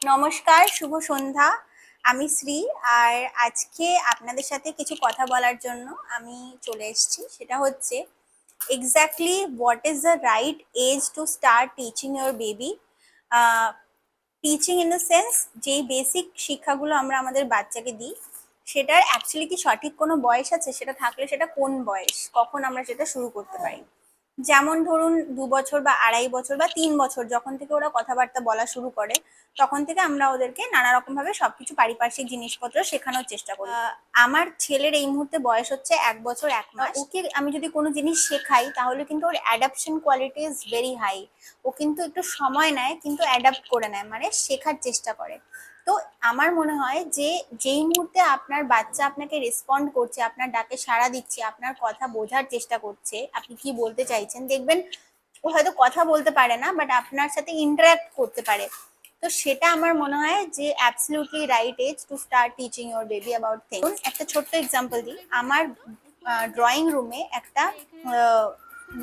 নমস্কার, শুভ সন্ধ্যা। আমি শ্রী। আর আজকে আপনাদের সাথে কিছু কথা বলার জন্য আমি চলে এসেছি। সেটা হচ্ছে exactly what is the right age to start teaching your baby. Teaching in the sense, যেই বেসিক শিক্ষাগুলো আমরা আমাদের বাচ্চাকে দিই, সেটার অ্যাকচুয়ালি কি সঠিক কোনো বয়স আছে? সেটা থাকলে সেটা কোন বয়স, কখন আমরা সেটা শুরু করতে পারি? যেমন ধরুন ২ বছর বা ২.৫ বছর বা ৩ বছর যখন থেকে ওরা কথাবার্তা বলা শুরু করে, তখন থেকে আমরা ওদেরকে নানা রকম ভাবে সবকিছু পারিপার্শ্বিক জিনিসপত্র শেখানোর চেষ্টা করি। আমার ছেলের এই মুহূর্তে বয়স হচ্ছে ১ বছর ১ মাস। ওকে আমি যদি কোনো জিনিস শেখাই তাহলে কিন্তু ওর adaption quality is very high. ও কিন্তু একটু সময় নেয়, কিন্তু অ্যাডাপ্ট করে নেয়, মানে শেখার চেষ্টা করে। তো আমার মনে হয় যে যেই মুহূর্তে আপনার বাচ্চা আপনাকে রেসপন্ড করছে, আপনার ডাকে সাড়া দিচ্ছে, আপনার কথা বোঝার চেষ্টা করছে, আপনি কি বলতে চাইছেন, দেখবেন ও হয়তো কথা বলতে পারে না, বাট আপনার সাথে ইন্টারাক্ট করতে পারে। তো সেটা আমার মনে হয় যে absolutely right age to start teaching your baby about things. একটা ছোট্ট এক্সাম্পল দিই। আমার ড্রয়িং রুমে একটা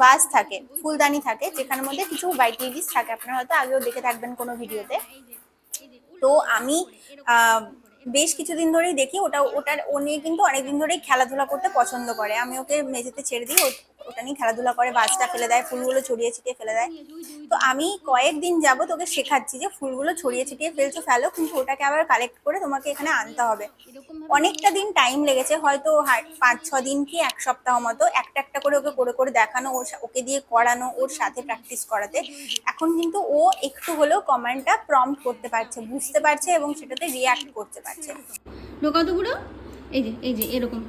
ভাস থাকে, ফুলদানি থাকে, যেখানের মধ্যে কিছু হোয়াইট লিলিস থাকে। আপনারা হয়তো আগেও দেখে থাকবেন কোনো ভিডিওতে। তো আমি বেশ কিছুদিন ধরেই দেখি, ও নিয়ে কিন্তু অনেকদিন ধরেই খেলাধুলা করতে পছন্দ করে। আমি ওকে মেঝেতে ছেড়ে দিই, ওটা নিয়ে খেলাধুলা করে, বাজটা ফেলে দেয়, ফুলগুলো ছড়িয়ে ছিটিয়ে ফেলে দেয়। তো আমি কয়েকদিন যাবত ওকে শেখাচ্ছি যে ফুলগুলো ছড়িয়ে ছিটিয়ে ফেলছো ফেলো, কিন্তু ওটাকে আবার কালেক্ট করে তোমাকে এখানে আনতে হবে। অনেকটা দিন টাইম লেগেছে, হয়তো ৫-৬ দিন কি ১ সপ্তাহ মতো, একটা একটা করে ওকে করে করে দেখানো, ওকে দিয়ে করানো, ওর সাথে প্র্যাকটিস করাতে এখন কিন্তু ও একটু হলেও কমান্ডটা প্রম্পট করতে পারছে, বুঝতে পারছে এবং সেটাতে রিয়াক্ট করতে পারছে। ঢোকাও তো পুরো। এই যে এরকম।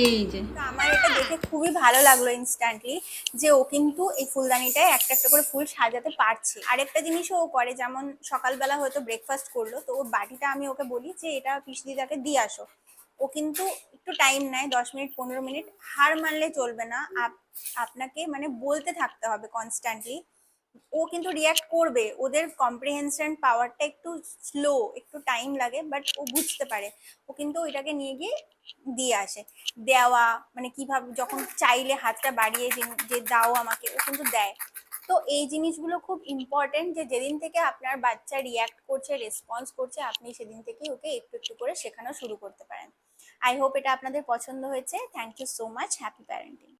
এই যে তো আমার এটা দেখে খুবই ভালো লাগলো ইনস্ট্যান্টলি, যে ও কিন্তু এই ফুলদানিটায় একটা একটা করে ফুল সাজাতে পারছে। আরেকটা জিনিসও ও করে, যেমন সকালবেলা হয়তো ব্রেকফাস্ট করলো, তো ওর বাটিটা আমি ওকে বলি যে এটা পিসি দিদাকে দিয়ে আসো। ও কিন্তু একটু টাইম নেয়, ১০ মিনিট ১৫ মিনিট। হার মানলে চলবে না, আপনাকে মানে বলতে থাকতে হবে কনস্ট্যান্টলি। ও কিন্তু রিয়াক্ট করবে। ওদের কম্প্রিহেনশন পাওয়ারটা একটু স্লো, একটু টাইম লাগে, বাট ও বুঝতে পারে। ও কিন্তু ওইটাকে নিয়ে গিয়ে দিয়ে আসে। দেওয়া মানে কিভাবে, যখন চাইলে হাতটা বাড়িয়ে যে দাও আমাকে, ও কিন্তু দেয়। তো এই জিনিসগুলো খুব ইম্পর্টেন্ট, যে যেদিন থেকে আপনার বাচ্চা রিয়াক্ট করছে, রেসপন্স করছে, আপনি সেদিন থেকেই ওকে একটু একটু করে শেখানো শুরু করতে পারেন। আই হোপ এটা আপনাদের পছন্দ হয়েছে। Thank you so much. Happy parenting.